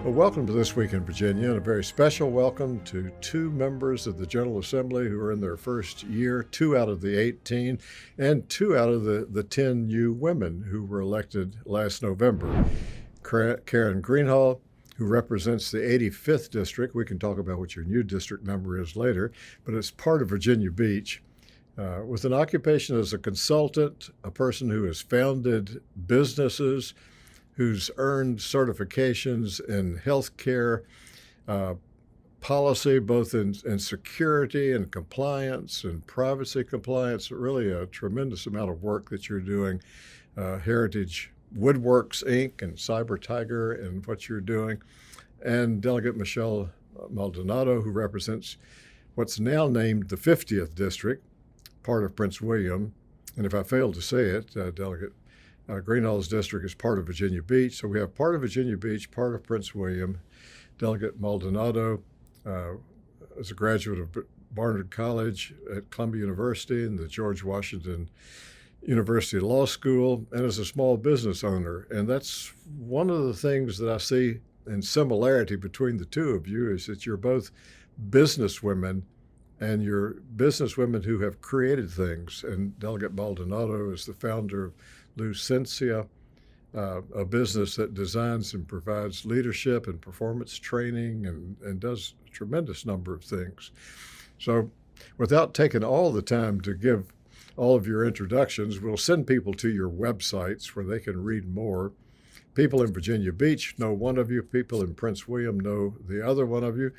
Well, welcome to This Week in Virginia, and a very special welcome to two members of the General Assembly who are in their first year, 2 out of the 18, and 2 out of the 10 new women who were elected last November. Karen Greenhalgh, who represents the 85th district. We can talk about what your new district number is later, but it's part of Virginia Beach. With an occupation as a consultant, a person who has founded businesses, who's earned certifications in healthcare policy, both in security and compliance and privacy compliance. Really a tremendous amount of work that you're doing. Heritage Woodworks, Inc. and Cyber Tiger and what you're doing. And Delegate Michelle Maldonado, who represents what's now named the 50th District, part of Prince William. And if I failed to say it, Delegate Greenhalgh's district is part of Virginia Beach. So we have part of Virginia Beach, part of Prince William. Delegate Maldonado is a graduate of Barnard College at Columbia University and the George Washington University Law School, and is a small business owner. And that's one of the things that I see in similarity between the two of you, is that you're both business women, and you're business women who have created things. And Delegate Maldonado is the founder of Lucencia, a business that designs and provides leadership and performance training and does a tremendous number of things. So without taking all the time to give all of your introductions, we'll send people to your websites where they can read more. People in Virginia Beach know one of you, people in Prince William know the other one of you,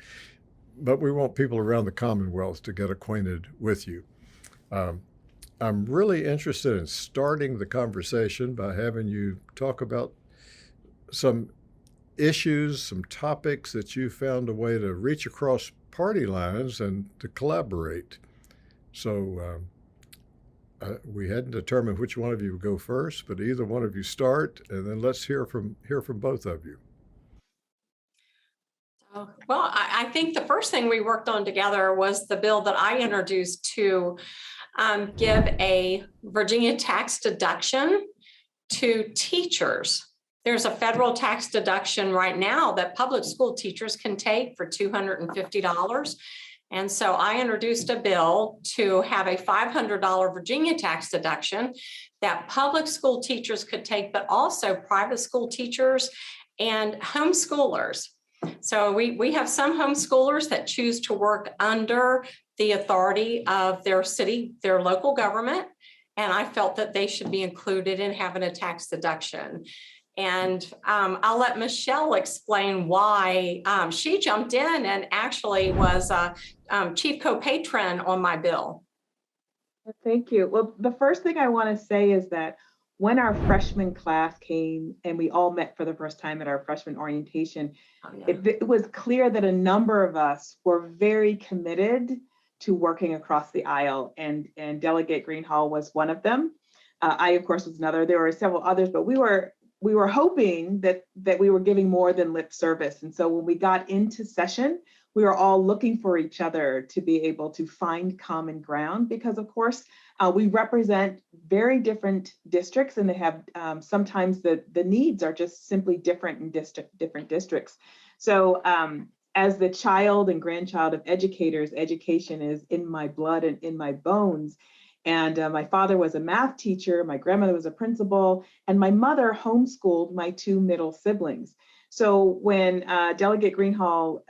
but we want people around the Commonwealth to get acquainted with you. I'm really interested in starting the conversation by having you talk about some issues, some topics that you found a way to reach across party lines and to collaborate. So we hadn't determined which one of you would go first, but either one of you start, and then let's hear from both of you. Well, I think the first thing we worked on together was the bill that I introduced to give a Virginia tax deduction to teachers. There's a federal tax deduction right now that public school teachers can take for $250. And so I introduced a bill to have a $500 Virginia tax deduction that public school teachers could take, but also private school teachers and homeschoolers. So we have some homeschoolers that choose to work under the authority of their city, their local government, and I felt that they should be included in having a tax deduction. And I'll let Michelle explain why she jumped in and actually was chief co-patron on my bill. Thank you. Well, the first thing I want to say is that when our freshman class came and we all met for the first time at our freshman orientation, it was clear that a number of us were very committed to working across the aisle, and Delegate Greenhalgh was one of them. I, of course, was another. There were several others, but we were hoping that we were giving more than lip service. And so when we got into session, we were all looking for each other to be able to find common ground, because of course, we represent very different districts, and they have sometimes the needs are just simply different in different districts. So as the child and grandchild of educators, education is in my blood and in my bones. And my father was a math teacher, my grandmother was a principal, and my mother homeschooled my 2 middle siblings. So when Delegate Greenhalgh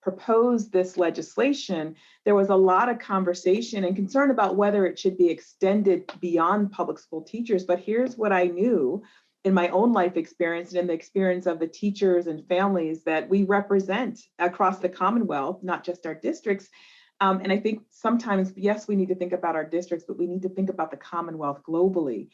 proposed this legislation, there was a lot of conversation and concern about whether it should be extended beyond public school teachers. But here's what I knew in my own life experience and in the experience of the teachers and families that we represent across the Commonwealth, not just our districts. And I think sometimes, yes, we need to think about our districts, but we need to think about the Commonwealth globally.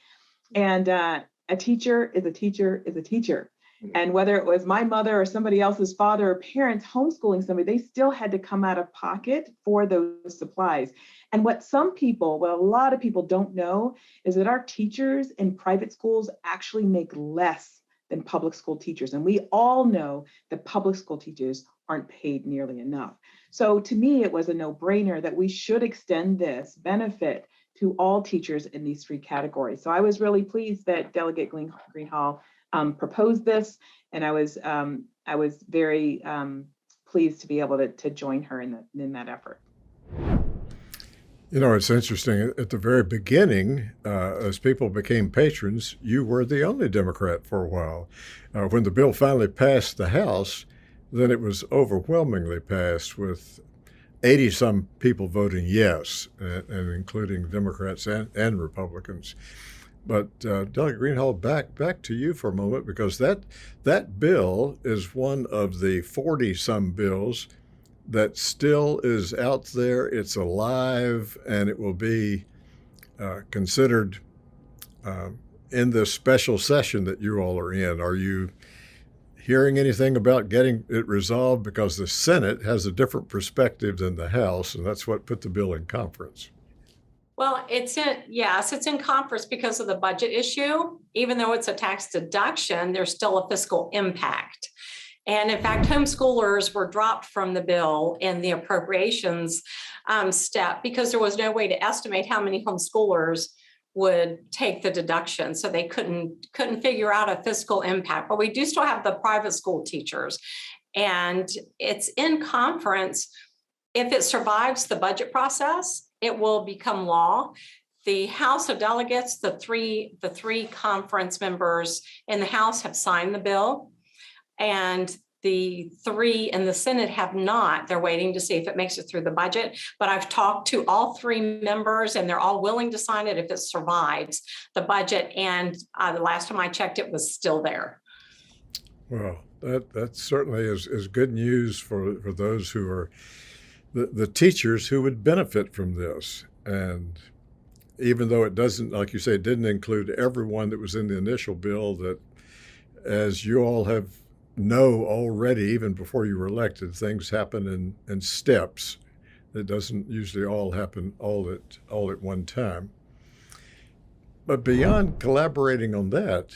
And a teacher is a teacher is a teacher. And whether it was my mother or somebody else's father or parents homeschooling somebody, they still had to come out of pocket for those supplies. And what a lot of people don't know is that our teachers in private schools actually make less than public school teachers. And we all know that public school teachers aren't paid nearly enough. So to me, it was a no-brainer that we should extend this benefit to all teachers in these 3 categories. So I was really pleased that Delegate Greenhalgh proposed this, and I was I was very pleased to be able to join her in that effort. You know, it's interesting. At the very beginning, as people became patrons, you were the only Democrat for a while. When the bill finally passed the House, then it was overwhelmingly passed with 80-some people voting yes, and including Democrats and Republicans. But Delegate Greenhalgh, back to you for a moment, because that bill is one of the 40-some bills that still is out there. It's alive, and it will be considered in this special session that you all are in. Are you hearing anything about getting it resolved? Because the Senate has a different perspective than the House, and that's what put the bill in conference. Well, it's in conference because of the budget issue. Even though it's a tax deduction, there's still a fiscal impact. And in fact, homeschoolers were dropped from the bill in the appropriations step because there was no way to estimate how many homeschoolers would take the deduction. So they couldn't figure out a fiscal impact. But we do still have the private school teachers. And it's in conference. If it survives the budget process, it will become law. The House of Delegates, the three conference members in the House have signed the bill. And the three in the Senate have not. They're waiting to see if it makes it through the budget. But I've talked to all three members, and they're all willing to sign it if it survives the budget. And the last time I checked, it was still there. Well, that certainly is good news for those who are the teachers who would benefit from this. And even though it doesn't, like you say, it didn't include everyone that was in the initial bill, that as you all know already, even before you were elected, things happen in steps. It doesn't usually all happen all at one time. But beyond collaborating on that,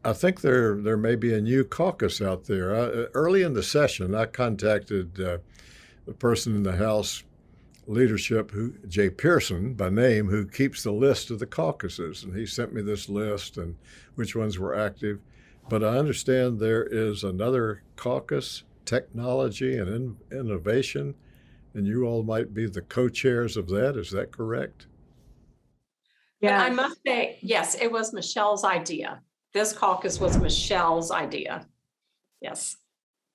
I think there may be a new caucus out there. Early in the session, I contacted the person in the House leadership, Jay Pearson by name, who keeps the list of the caucuses, and he sent me this list and which ones were active. But I understand there is another caucus, technology and innovation, and you all might be the co-chairs of that. Is that correct? Yeah, I must say, yes, it was Michelle's idea. This caucus was Michelle's idea. Yes.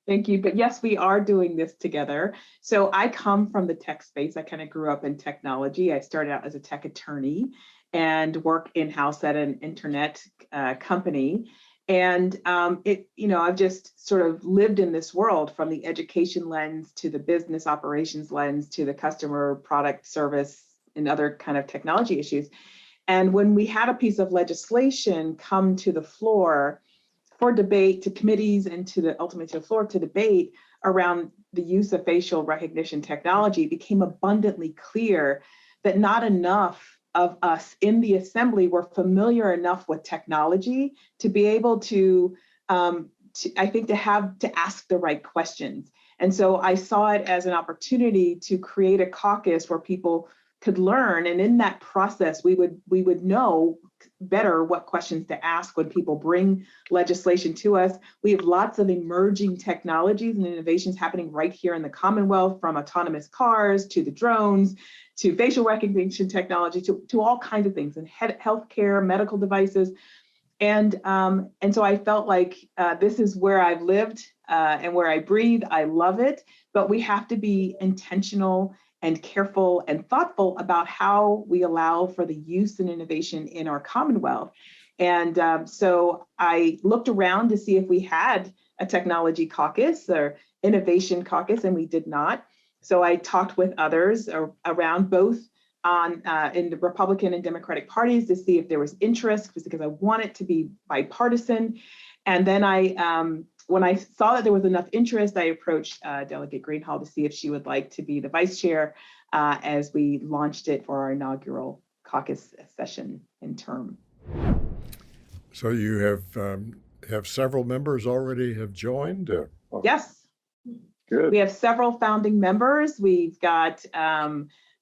Thank you. But yes, we are doing this together. So I come from the tech space. I kind of grew up in technology. I started out as a tech attorney and work in-house at an internet company. And I've just sort of lived in this world, from the education lens to the business operations lens to the customer product service and other kind of technology issues. And when we had a piece of legislation come to the floor for debate, to committees and ultimately to the floor to debate around the use of facial recognition technology, it became abundantly clear that not enough of us in the assembly were familiar enough with technology to be able to ask the right questions. And so I saw it as an opportunity to create a caucus where people could learn, and in that process, we would know better what questions to ask when people bring legislation to us. We have lots of emerging technologies and innovations happening right here in the Commonwealth, from autonomous cars to the drones, to facial recognition technology, to all kinds of things, and healthcare, medical devices. And so I felt like this is where I've lived and where I breathe. I love it, but we have to be intentional and careful and thoughtful about how we allow for the use and innovation in our Commonwealth. And so I looked around to see if we had a technology caucus or innovation caucus, and we did not. So I talked with others around both in the Republican and Democratic parties to see if there was interest, because I want it to be bipartisan. And then when I saw that there was enough interest, I approached Delegate Greenhalgh to see if she would like to be the vice chair as we launched it for our inaugural caucus session and term. So you have several members already have joined? Yes. Good. We have several founding members. We've got,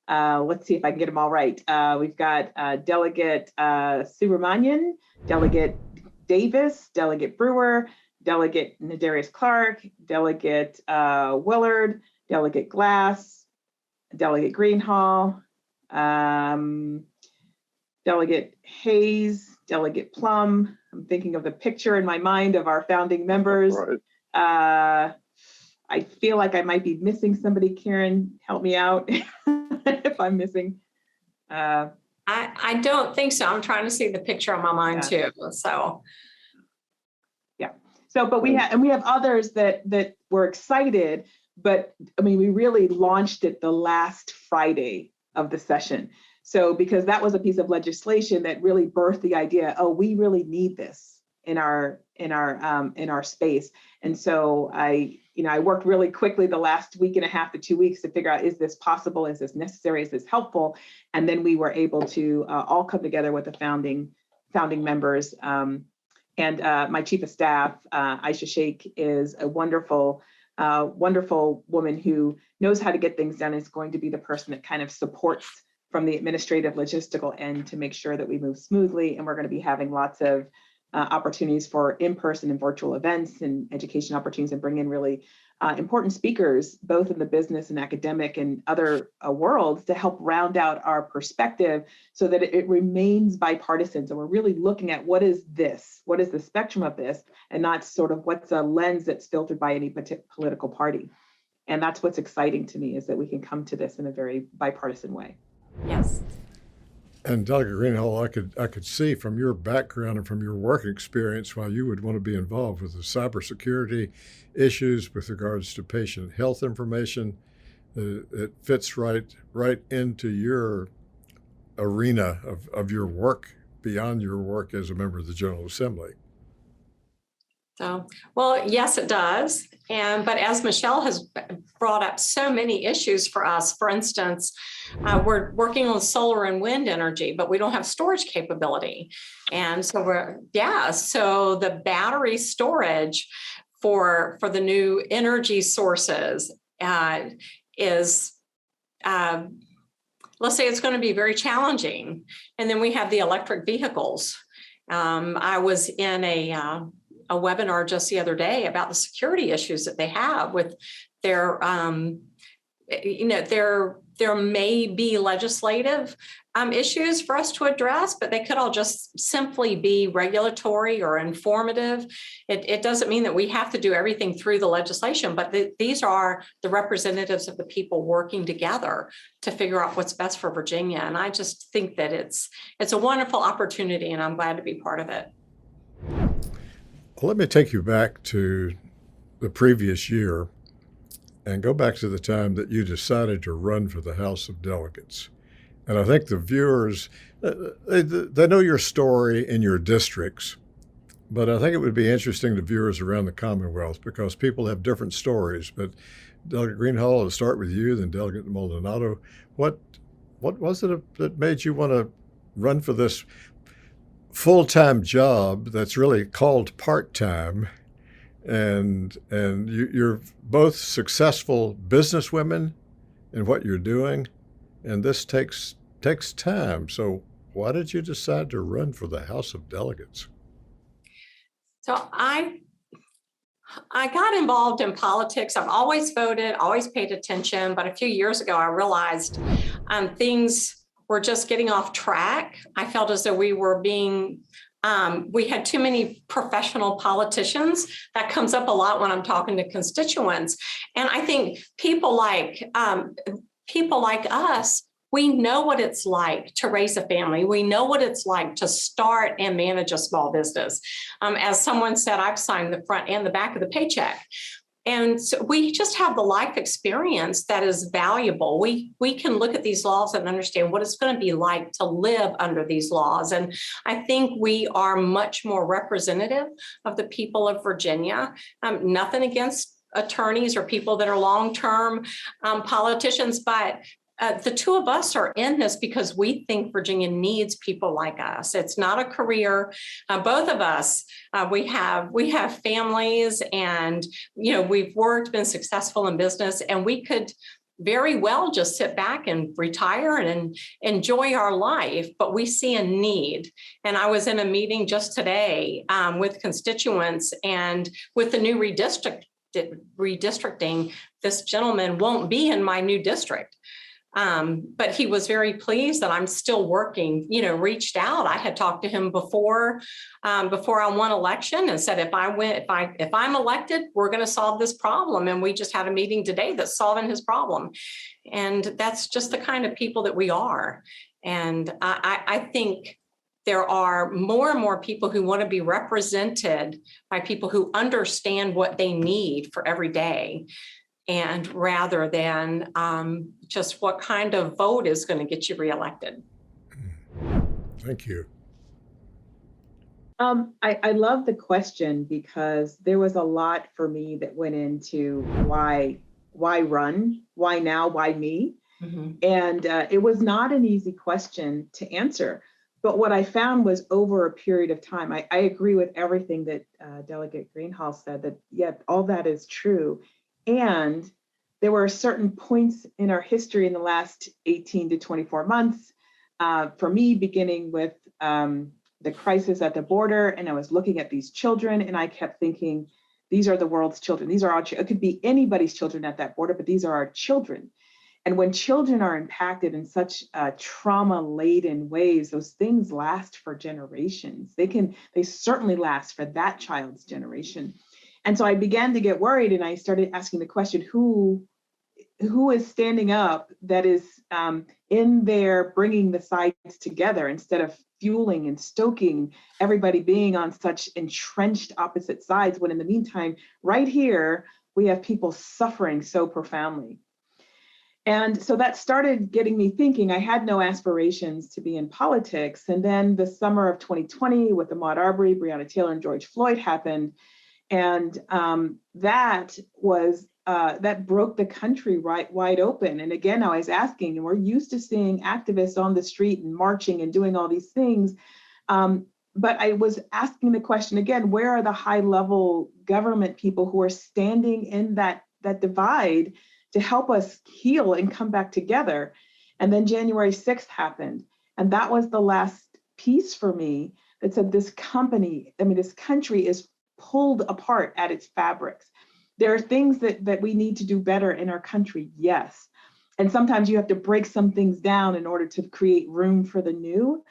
let's see if I can get them all right. We've got Delegate Subramanian, Delegate Davis, Delegate Brewer, Delegate Nadarius Clark, Delegate Willard, Delegate Glass, Delegate Greenhalgh, Delegate Hayes, Delegate Plum. I'm thinking of the picture in my mind of our founding members. Right. I feel like I might be missing somebody. Karen, help me out if I'm missing. I don't think so. I'm trying to see the picture on my mind too. So yeah. So, but we have others that were excited, but I mean, we really launched it the last Friday of the session. So, because that was a piece of legislation that really birthed the idea, oh, we really need this in our space. And so I worked really quickly the last week and a half to 2 weeks to figure out, is this possible? Is this necessary? Is this helpful? And then we were able to all come together with the founding members. And my chief of staff, Aisha Sheikh, is a wonderful woman who knows how to get things done. Is going to be the person that kind of supports from the administrative logistical end to make sure that we move smoothly. And we're going to be having lots of opportunities for in-person and virtual events and education opportunities, and bring in really important speakers, both in the business and academic and other worlds, to help round out our perspective so that it remains bipartisan. So we're really looking at what is the spectrum of this, and not sort of what's a lens that's filtered by any political party. And that's what's exciting to me, is that we can come to this in a very bipartisan way. yes. And Delegate Greenhalgh, I could see from your background and from your work experience why you would want to be involved with the cybersecurity issues with regards to patient health information. It fits right into your arena of your work, beyond your work as a member of the General Assembly. So, well, yes, it does. But as Michelle has brought up so many issues for us, for instance, we're working on solar and wind energy, but we don't have storage capability. And so so the battery storage for the new energy sources is, let's say it's going to be very challenging. And then we have the electric vehicles. I was in a webinar just the other day about the security issues that they have with their, there may be legislative issues for us to address, but they could all just simply be regulatory or informative. It doesn't mean that we have to do everything through the legislation, but these are the representatives of the people working together to figure out what's best for Virginia. And I just think that it's a wonderful opportunity, and I'm glad to be part of it. Well, let me take you back to the previous year and go back to the time that you decided to run for the House of Delegates. And I think the viewers, they know your story in your districts, but I think it would be interesting to viewers around the Commonwealth, because people have different stories. But Delegate Greenhalgh, I'll start with you, then Delegate Maldonado. What was it that made you want to run for this full-time job that's really called part-time, and you're both successful businesswomen in what you're doing, and this takes time. So why did you decide to run for the House of Delegates? So I got involved in politics. I've always voted, always paid attention, but a few years ago I realized things were just getting off track. I felt as though we were we had too many professional politicians. That comes up a lot when I'm talking to constituents. And I think people like us, we know what it's like to raise a family. We know what it's like to start and manage a small business. As someone said, I've signed the front and the back of the paycheck. And so we just have the life experience that is valuable. We can look at these laws and understand what it's going to be like to live under these laws. And I think we are much more representative of the people of Virginia. Nothing against attorneys or people that are long-term politicians, but the two of us are in this because we think Virginia needs people like us. It's not a career. Both of us, we have families, and we've been successful in business, and we could very well just sit back and retire and enjoy our life, but we see a need. And I was in a meeting just today with constituents, and with the new redistricting, this gentleman won't be in my new district. But he was very pleased that I'm still working, reached out. I had talked to him before I won election and said, if I'm elected, we're going to solve this problem. And we just had a meeting today that's solving his problem. And that's just the kind of people that we are. And I think there are more and more people who want to be represented by people who understand what they need for every day, and rather than just what kind of vote is going to get you reelected. Thank you. I love the question, because there was a lot for me that went into why run, why now, why me? Mm-hmm. And it was not an easy question to answer. But what I found was, over a period of time, I agree with everything that Delegate Greenhalgh said, that all that is true. And there were certain points in our history in the last 18 to 24 months, for me, beginning with the crisis at the border. And I was looking at these children, and I kept thinking, these are the world's children. These are our children. It could be anybody's children at that border, but these are our children. And when children are impacted in such trauma-laden ways, those things last for generations. They certainly last for that child's generation. And so I began to get worried, and I started asking the question, who is standing up that is in there bringing the sides together, instead of fueling and stoking everybody being on such entrenched opposite sides, when in the meantime, right here, we have people suffering so profoundly. And so that started getting me thinking. I had no aspirations to be in politics. And then the summer of 2020, with Ahmaud Arbery, Breonna Taylor, and George Floyd happened. And that broke the country wide open. And again, I was asking, and we're used to seeing activists on the street and marching and doing all these things. But I was asking the question again, where are the high level government people who are standing in that divide to help us heal and come back together? And then January 6th happened. And that was the last piece for me that said, this country is pulled apart at its fabrics. There are things that we need to do better in our country, yes. And sometimes you have to break some things down in order to create room for the new.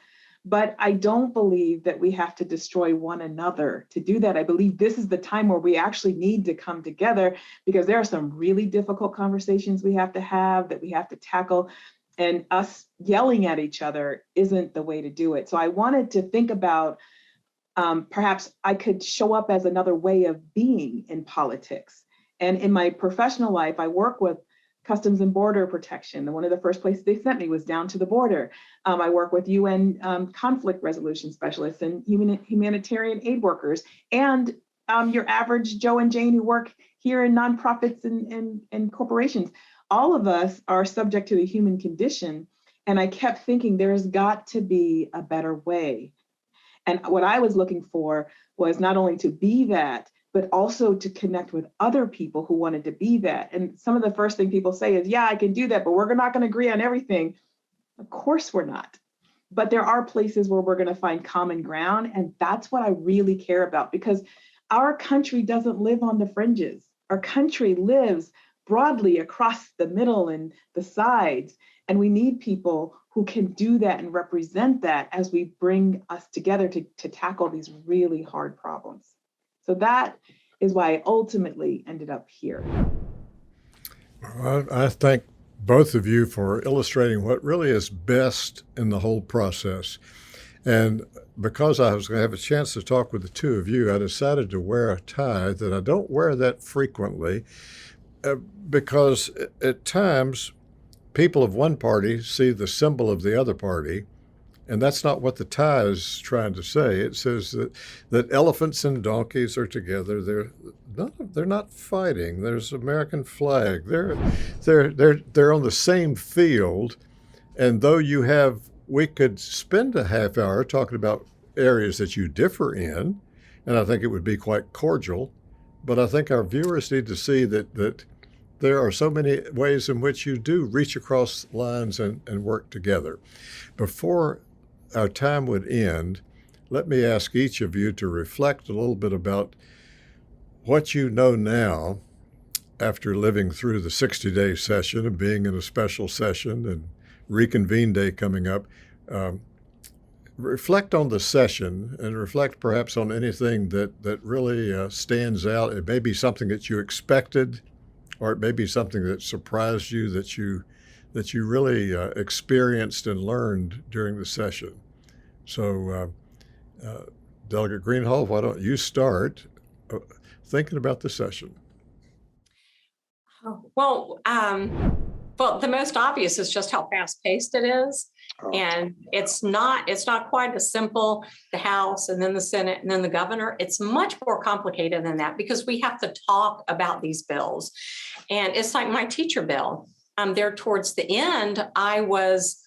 But I don't believe that we have to destroy one another to do that. I believe this is the time where we actually need to come together, because there are some really difficult conversations we have to tackle, and us yelling at each other isn't the way to do it. So I wanted to think about perhaps I could show up as another way of being in politics. And in my professional life, I work with Customs and Border Protection. One of the first places they sent me was down to the border. I work with UN conflict resolution specialists and humanitarian aid workers, and your average Joe and Jane who work here in nonprofits and corporations. All of us are subject to the human condition. And I kept thinking, there's got to be a better way. And what I was looking for was not only to be that, but also to connect with other people who wanted to be that. And some of the first thing people say is, yeah, I can do that, but we're not going to agree on everything. Of course we're not. But there are places where we're going to find common ground. And that's what I really care about, because our country doesn't live on the fringes. Our country lives broadly across the middle and the sides. And we need people who can do that and represent that as we bring us together to tackle these really hard problems. So that is why I ultimately ended up here. Well, I thank both of you for illustrating what really is best in the whole process. And because I was going to have a chance to talk with the two of you, I decided to wear a tie that I don't wear that frequently, because at times people of one party see the symbol of the other party, and that's not what the tie is trying to say. It says that elephants and donkeys are together. They're not fighting. There's American flag. They're on the same field, and though we could spend a half hour talking about areas that you differ in, and I think it would be quite cordial, but I think our viewers need to see that there are so many ways in which you do reach across lines and work together. Before our time would end, let me ask each of you to reflect a little bit about what you know now after living through the 60-day session and being in a special session and reconvene day coming up. Reflect on the session and reflect perhaps on anything that really stands out. It may be something that you expected, or it may be something that surprised you that you really experienced and learned during the session. So, Delegate Greenhalgh, why don't you start thinking about the session? Well, the most obvious is just how fast-paced it is. And it's not quite as simple, the House and then the Senate and then the governor. It's much more complicated than that because we have to talk about these bills. And it's like my teacher bill. There towards the end, I was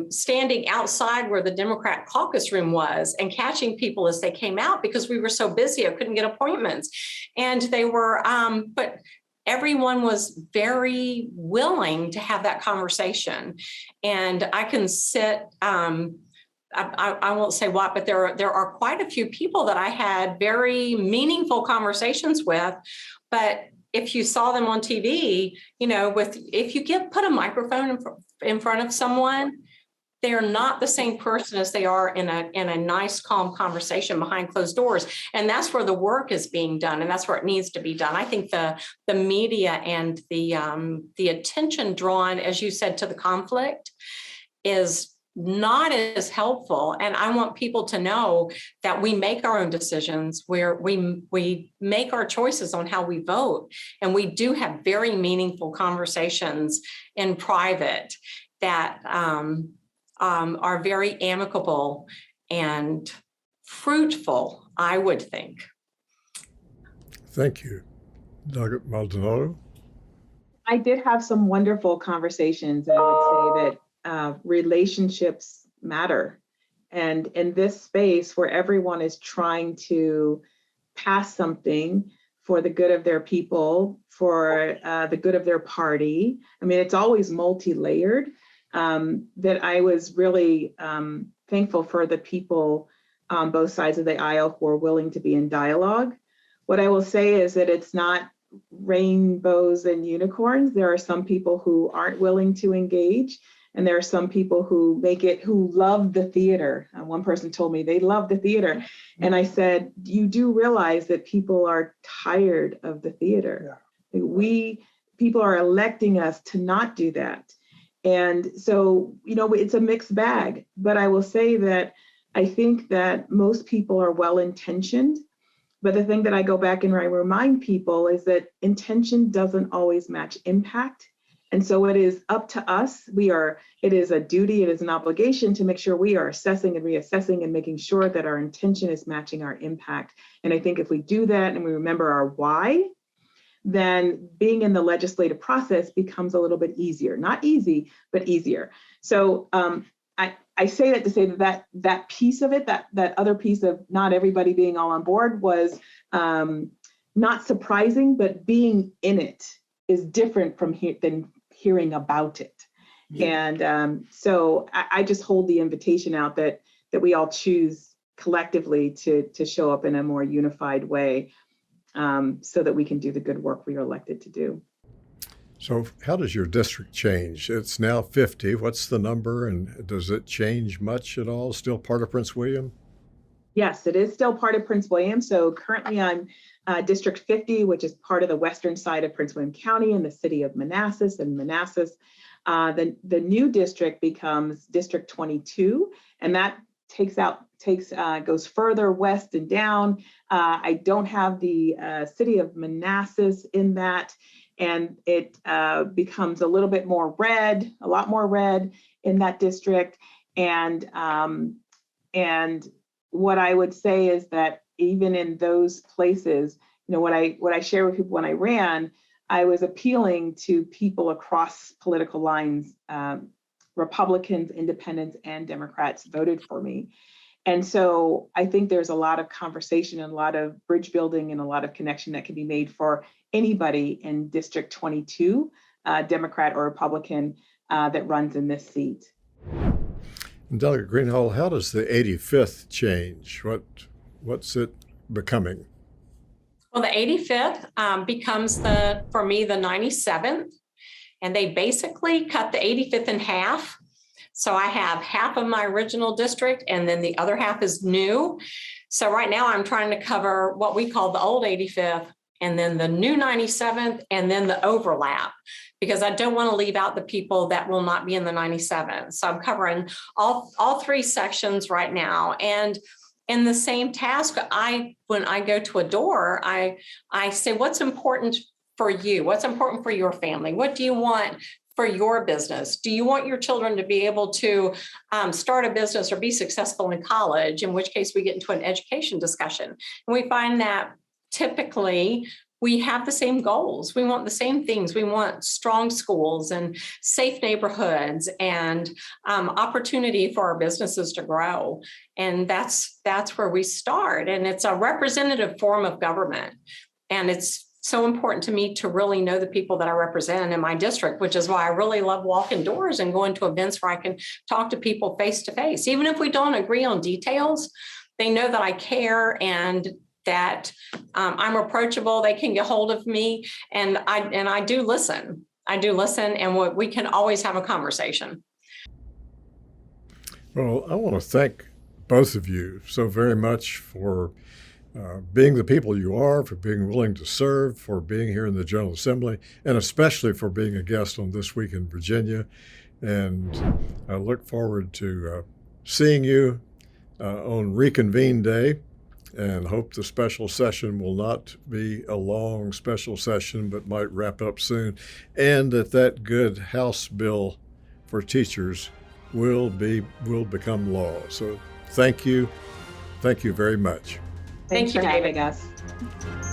standing outside where the Democrat caucus room was and catching people as they came out because we were so busy, I couldn't get appointments. And they were, but everyone was very willing to have that conversation. And I can sit, I won't say what, but there are quite a few people that I had very meaningful conversations with. But if you saw them on TV, if you put a microphone in front of someone, they're not the same person as they are in a nice, calm conversation behind closed doors. And that's where the work is being done. And that's where it needs to be done. I think the media and the attention drawn, as you said, to the conflict is not as helpful. And I want people to know that we make our own decisions, where we make our choices on how we vote. And we do have very meaningful conversations in private that are very amicable and fruitful, I would think. Thank you. Delegate Maldonado? I did have some wonderful conversations. I would say that relationships matter. And in this space where everyone is trying to pass something for the good of their people, for the good of their party, I mean, it's always multi-layered. That I was really thankful for the people on both sides of the aisle who are willing to be in dialogue. What I will say is that it's not rainbows and unicorns. There are some people who aren't willing to engage, and there are some people who love the theater. One person told me they love the theater. And I said, you do realize that people are tired of the theater. Yeah. People are electing us to not do that. And so, it's a mixed bag, but I will say that I think that most people are well-intentioned, but the thing that I go back and I remind people is that intention doesn't always match impact. And so it is up to us. It is a duty, it is an obligation to make sure we are assessing and reassessing and making sure that our intention is matching our impact. And I think if we do that and we remember our why, then being in the legislative process becomes a little bit easier. Not easy, but easier. So I say that to say that piece of it, that other piece of not everybody being all on board was not surprising, but being in it is different than hearing about it. Yeah. And so I just hold the invitation out that we all choose collectively to show up in a more unified way. So that we can do the good work we are elected to do. So how does your district change? It's now 50. What's the number, and does it change much at all? Still part of Prince William? Yes, it is still part of Prince William. So currently I'm District 50, which is part of the western side of Prince William County in the city of Manassas. And Manassas, the new district becomes District 22, and that goes further west and down. I don't have the city of Manassas in that, and it becomes a little bit more red, a lot more red in that district. And what I would say is that even in those places, what I share with people when I ran, I was appealing to people across political lines. Republicans, independents, and Democrats voted for me. And so I think there's a lot of conversation and a lot of bridge building and a lot of connection that can be made for anybody in District 22, Democrat or Republican, that runs in this seat. And Delegate Greenhalgh, how does the 85th change? What's it becoming? Well, the 85th becomes for me, the 97th. And they basically cut the 85th in half. So I have half of my original district and then the other half is new. So right now I'm trying to cover what we call the old 85th and then the new 97th and then the overlap, because I don't want to leave out the people that will not be in the 97th. So I'm covering all three sections right now. And in the same task, when I go to a door, I say, what's important for you? What's important for your family? What do you want for your business? Do you want your children to be able to start a business or be successful in college? In which case we get into an education discussion. And we find that typically we have the same goals. We want the same things. We want strong schools and safe neighborhoods and opportunity for our businesses to grow. And that's where we start. And it's a representative form of government. And it's so important to me to really know the people that I represent in my district, which is why I really love walking doors and going to events where I can talk to people face to face. Even if we don't agree on details, they know that I care and that I'm approachable. They can get hold of me, and I do listen. I do listen, and we can always have a conversation. Well, I want to thank both of you so very much for being the people you are, for being willing to serve, for being here in the General Assembly, and especially for being a guest on This Week in Virginia. And I look forward to seeing you on Reconvene Day, and hope the special session will not be a long special session, but might wrap up soon, and that good House bill for teachers will become law. So thank you very much. Thanks Thank you, for having David. us.